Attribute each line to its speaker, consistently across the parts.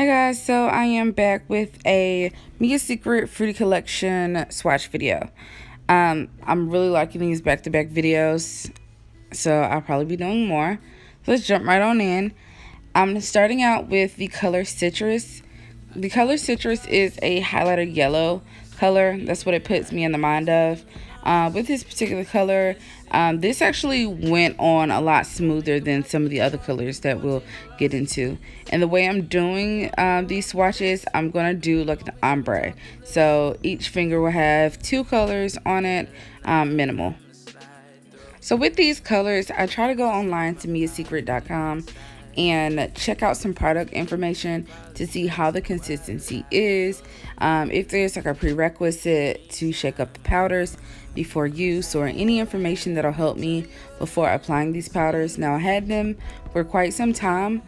Speaker 1: Hi guys, so I am back with a Mia's Secret Fruity Collection swatch video. I'm really liking these back-to-back videos, so I'll probably be doing more. So let's jump right on in. I'm starting out with the color Citrus. The color Citrus is a highlighter yellow color. That's what it puts me in the mind of. With this particular color, this actually went on a lot smoother than some of the other colors that we'll get into. And the way I'm doing these swatches, I'm going to do like an ombre. So each finger will have 2 colors on it, minimal. So with these colors, I try to go online to miasecret.com and check out some product information to see how the consistency is, if there's like a prerequisite to shake up the powders before use, or any information that'll help me before applying these powders. Now I had them for quite some time,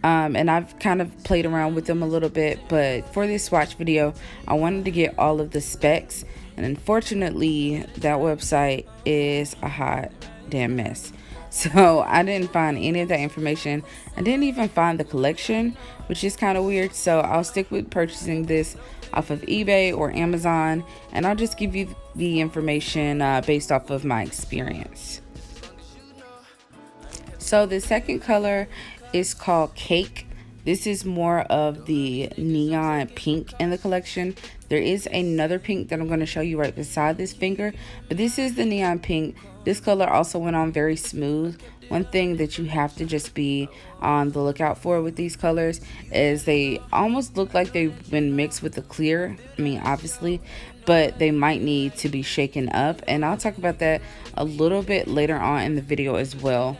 Speaker 1: and I've kind of played around with them a little bit, but for this swatch video I wanted to get all of the specs, and unfortunately that website is a hot damn mess. So I didn't find any of that information. I didn't even find the collection, which is kind of weird. So I'll stick with purchasing this off of eBay or Amazon, and I'll just give you the information based off of my experience. So the second color is called Cake. This is more of the neon pink in the collection. There is another pink that I'm going to show you right beside this finger, but this is the neon pink. This color also went on very smooth. One thing that you have to just be on the lookout for with these colors is they almost look like they've been mixed with the clear. I mean, obviously, but they might need to be shaken up, and I'll talk about that a little bit later on in the video as well.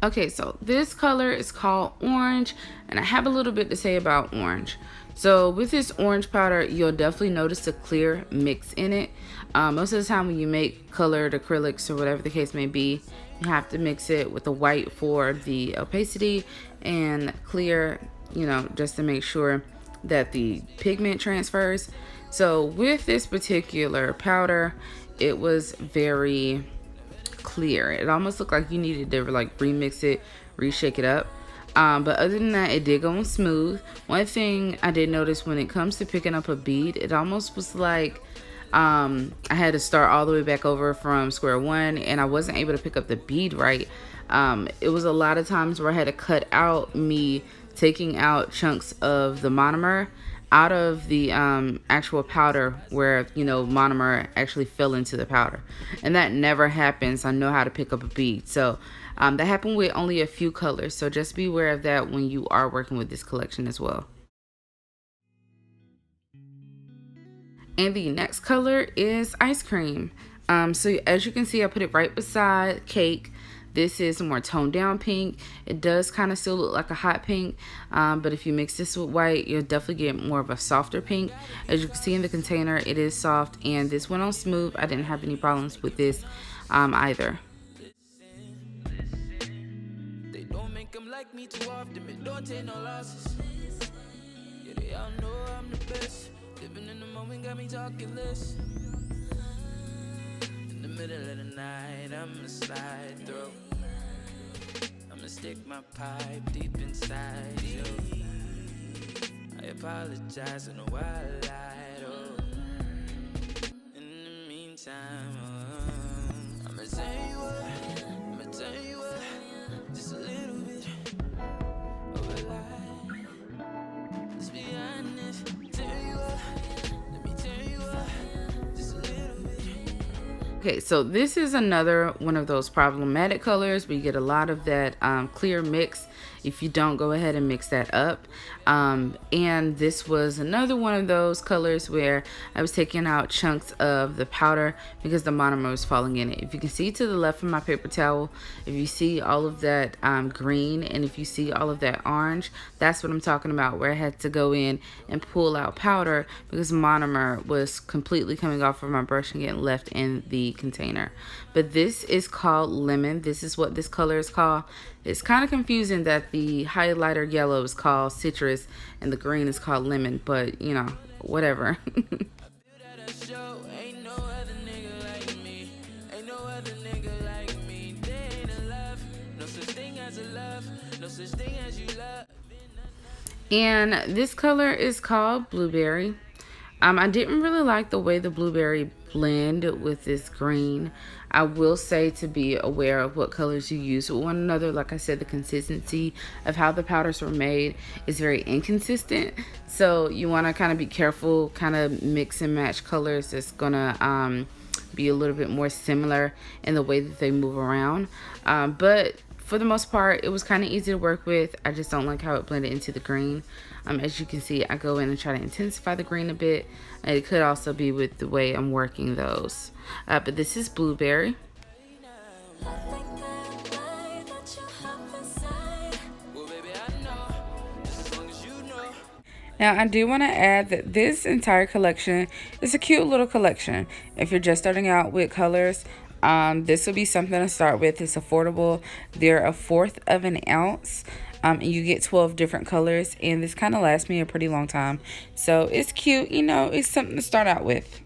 Speaker 1: Okay, so this color is called Orange, and I have a little bit to say about orange. So with this orange powder, you'll definitely notice a clear mix in it. Most of the time when you make colored acrylics or whatever the case may be, you have to mix it with the white for the opacity and clear, you know, just to make sure that the pigment transfers. So with this particular powder, it was very clear. It almost looked like you needed to like remix it, reshake it up. But other than that, it did go on smooth. One thing I did notice when it comes to picking up a bead, it almost was like I had to start all the way back over from square one, and I wasn't able to pick up the bead right. It was a lot of times where I had to cut out me taking out chunks of the monomer out of the actual powder, where, you know, monomer actually fell into the powder, and that never happens. I know how to pick up a bead. So that happened with only a few colors, so just be aware of that when you are working with this collection as well. And the next color is Ice Cream. So as you can see, I put it right beside Cake. This is a more toned down pink. It does kind of still look like a hot pink, but if you mix this with white, you'll definitely get more of a softer pink. As you can see in the container, it is soft, and this went on smooth. I didn't have any problems with this either. They don't make them like me too often, but don't take no losses. Yeah, they all know I'm the best. Living in the moment got me talking less. In the middle of the night, I'ma slide through. I'ma stick my pipe deep inside you. I apologize, I know I lied. Oh. In the meantime, I'ma tell you what, just a little bit of a lie. Let's be honest, tell you what, let me tell you what, just a little bit. Okay, so this is another one of those problematic colors where you get a lot of that clear mix if you don't go ahead and mix that up. And this was another one of those colors where I was taking out chunks of the powder because the monomer was falling in it. If you can see to the left of my paper towel, if you see all of that green, and if you see all of that orange, that's what I'm talking about, where I had to go in and pull out powder because monomer was completely coming off of my brush and getting left in the container. But this is called Lemon. This is what this color is called. It's kind of confusing that the highlighter yellow is called Citrus and the green is called Lemon, but you know, whatever.
Speaker 2: show. Ain't no other nigga like me. Ain't no other nigga like me. There ain't a love. No such thing as a love. No such thing as you love.
Speaker 1: And this color is called Blueberry. I didn't really like the way the blueberry blend with this green. I will say to be aware of what colors you use with one another. Like I said, the consistency of how the powders were made is very inconsistent. So you want to kind of be careful, kind of mix and match colors that's going to be a little bit more similar in the way that they move around. But for the most part, it was kind of easy to work with. I just don't like how it blended into the green. As you can see, I go in and try to intensify the green a bit. It could also be with the way I'm working those. But this is Blueberry. Now, I do want to add that this entire collection is a cute little collection. If you're just starting out with colors, this will be something to start with. It's affordable. They're 1/4 of an ounce. And you get 12 different colors, and this kind of lasts me a pretty long time. So it's cute, you know, it's something to start out with.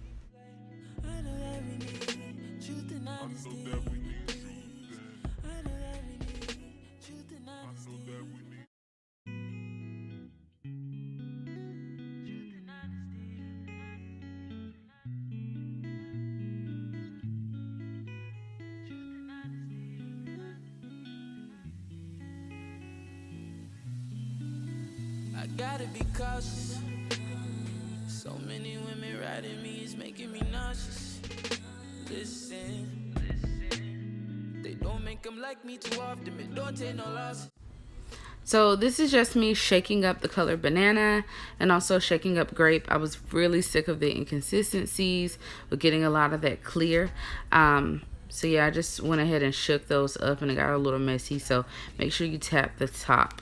Speaker 2: I gotta be cautious. So many women riding me is making me nauseous. Listen, they don't make them like me too often, but don't take no loss.
Speaker 1: So this is just me shaking up the color Banana and also shaking up Grape. I was really sick of the inconsistencies with getting a lot of that clear. So yeah, I just went ahead and shook those up and it got a little messy. So make sure you tap the top.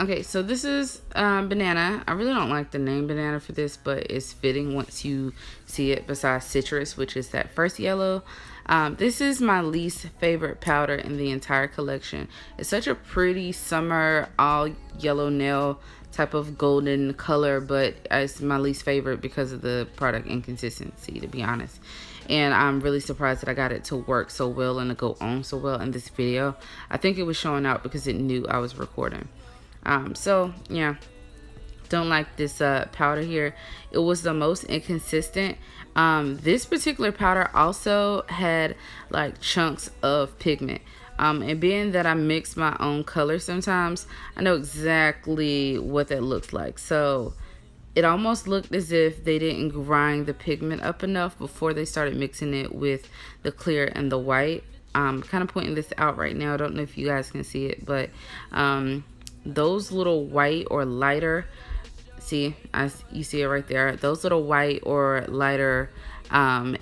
Speaker 1: Okay, so this is Banana. I really don't like the name Banana for this, but it's fitting once you see it besides Citrus, which is that first yellow. This is my least favorite powder in the entire collection. It's such a pretty summer all yellow nail type of golden color, but it's my least favorite because of the product inconsistency, to be honest. And I'm really surprised that I got it to work so well and to go on so well in this video. I think it was showing out because it knew I was recording. So yeah, don't like this powder here. It was the most inconsistent. This particular powder also had like chunks of pigment. And being that I mix my own color sometimes, I know exactly what that looks like. So it almost looked as if they didn't grind the pigment up enough before they started mixing it with the clear and the white. I'm kind of pointing this out right now. I don't know if you guys can see it, but those little white or lighter, see, you see it right there, those little white or lighter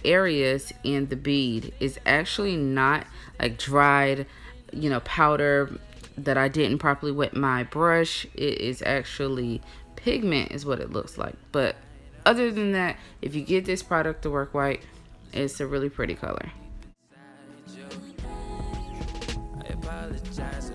Speaker 1: areas in the bead is actually not like dried, you know, powder that I didn't properly wet my brush. It is actually pigment is what it looks like. But other than that, if you get this product to work right, it's a really pretty color.
Speaker 2: I apologize.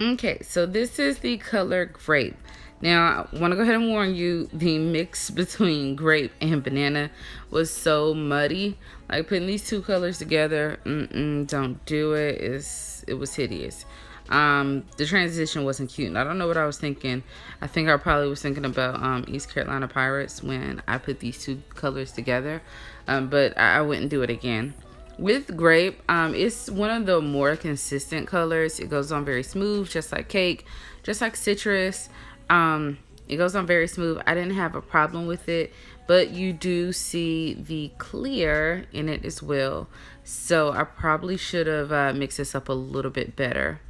Speaker 1: Okay, so this is the color Grape. Now, I want to go ahead and warn you, the mix between Grape and Banana was so muddy. Like putting these two colors together, don't do it. It was hideous. The transition wasn't cute. I don't know what I was thinking. I think I probably was thinking about East Carolina Pirates when I put these two colors together. But I wouldn't do it again. With Grape, it's one of the more consistent colors. It goes on very smooth, just like Cake, just like Citrus. It goes on very smooth. I didn't have a problem with it, but you do see the clear in it as well. So I probably should have mixed this up a little bit better.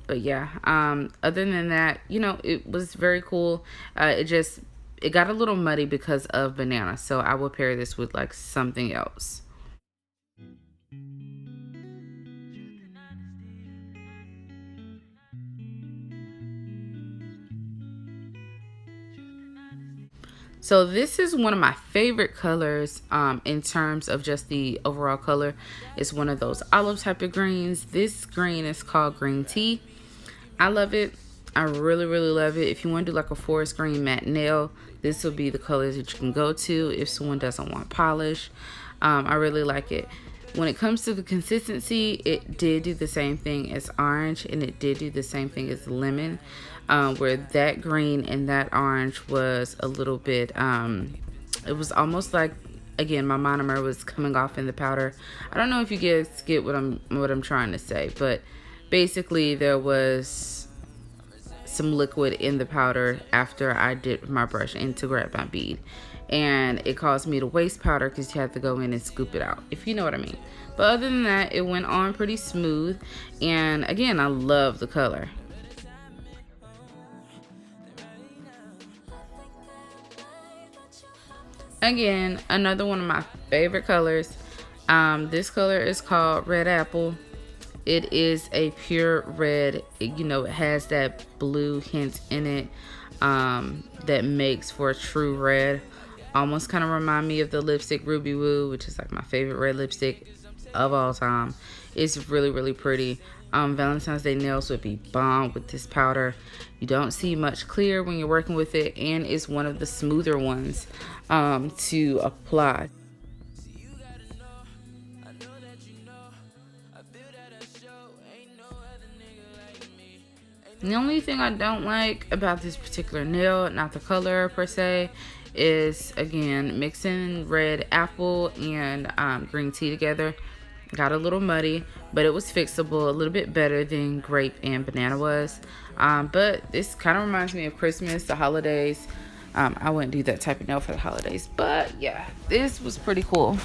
Speaker 1: But yeah, other than that, you know, it was very cool. It got a little muddy because of Banana. So I will pair this with like something else. So this is one of my favorite colors in terms of just the overall color. It's one of those olive type of greens. This green is called green tea. I love it. I really, really love it. If you want to do like a forest green matte nail, this will be the colors that you can go to if someone doesn't want polish. I really like it. When it comes to the consistency, it did do the same thing as orange, and it did do the same thing as lemon, where that green and that orange was a little bit, it was almost like, again, my monomer was coming off in the powder. I don't know if you guys get what I'm trying to say, but basically there was some liquid in the powder after I dipped my brush in to grab my bead, and it caused me to waste powder because you have to go in and scoop it out, if you know what I mean. But other than that, it went on pretty smooth, and again, I love the color. Again, another one of my favorite colors. This color is called Red Apple. It is a pure red. You know, it has that blue hint in it that makes for a true red. Almost kind of remind me of the lipstick Ruby Woo, which is like my favorite red lipstick of all time. It's really, really pretty. Valentine's Day nails would be bomb with this powder. You don't see much clear when you're working with it, and it's one of the smoother ones to apply. The only thing I don't like about this particular nail, not the color per se, is again mixing red apple and green tea together. Got a little muddy, but it was fixable a little bit better than grape and banana was. But this kind of reminds me of Christmas, the holidays. I wouldn't do that type of nail for the holidays, but yeah, this was pretty cool.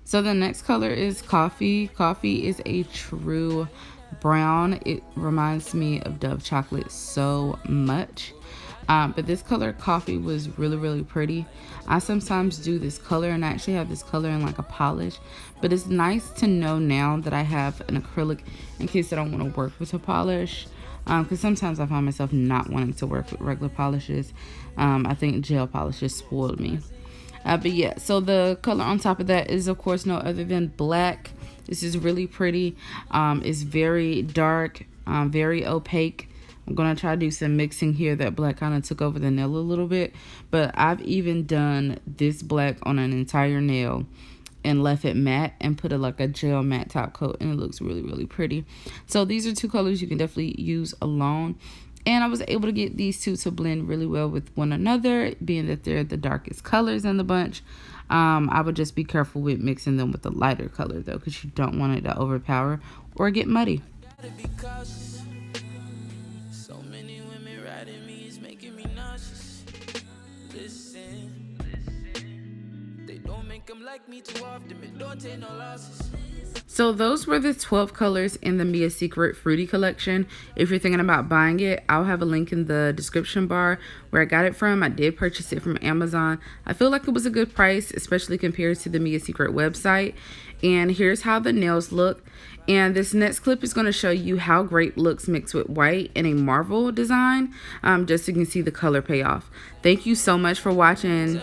Speaker 1: So the next color is coffee. Coffee is a true brown. It reminds me of Dove chocolate so much. But this color coffee was really, really pretty. I sometimes do this color, and I actually have this color in like a polish. But it's nice to know now that I have an acrylic in case I don't want to work with a polish. Because sometimes I find myself not wanting to work with regular polishes. I think gel polishes spoiled me. But yeah, so the color on top of that is of course no other than black. This is really pretty. It's very dark, very opaque. I'm gonna try to do some mixing here. That black kind of took over the nail a little bit, but I've even done this black on an entire nail and left it matte and put like a gel matte top coat, and it looks really, really pretty. So these are two colors you can definitely use alone. And I was able to get these two to blend really well with one another, being that they're the darkest colors in the bunch. I would just be careful with mixing them with the lighter color, though, because you don't want it to overpower or get muddy.
Speaker 2: So many women riding me is making me nauseous. Listen, they don't make them like me too often, but don't take no losses.
Speaker 1: So those were the 12 colors in the Mia Secret Fruity collection. If you're thinking about buying it, I'll have a link in the description bar where I got it from. I did purchase it from Amazon. I feel like it was a good price, especially compared to the Mia Secret website. And here's how the nails look. And this next clip is going to show you how grape looks mixed with white in a marble design, just so you can see the color payoff. Thank you so much for watching.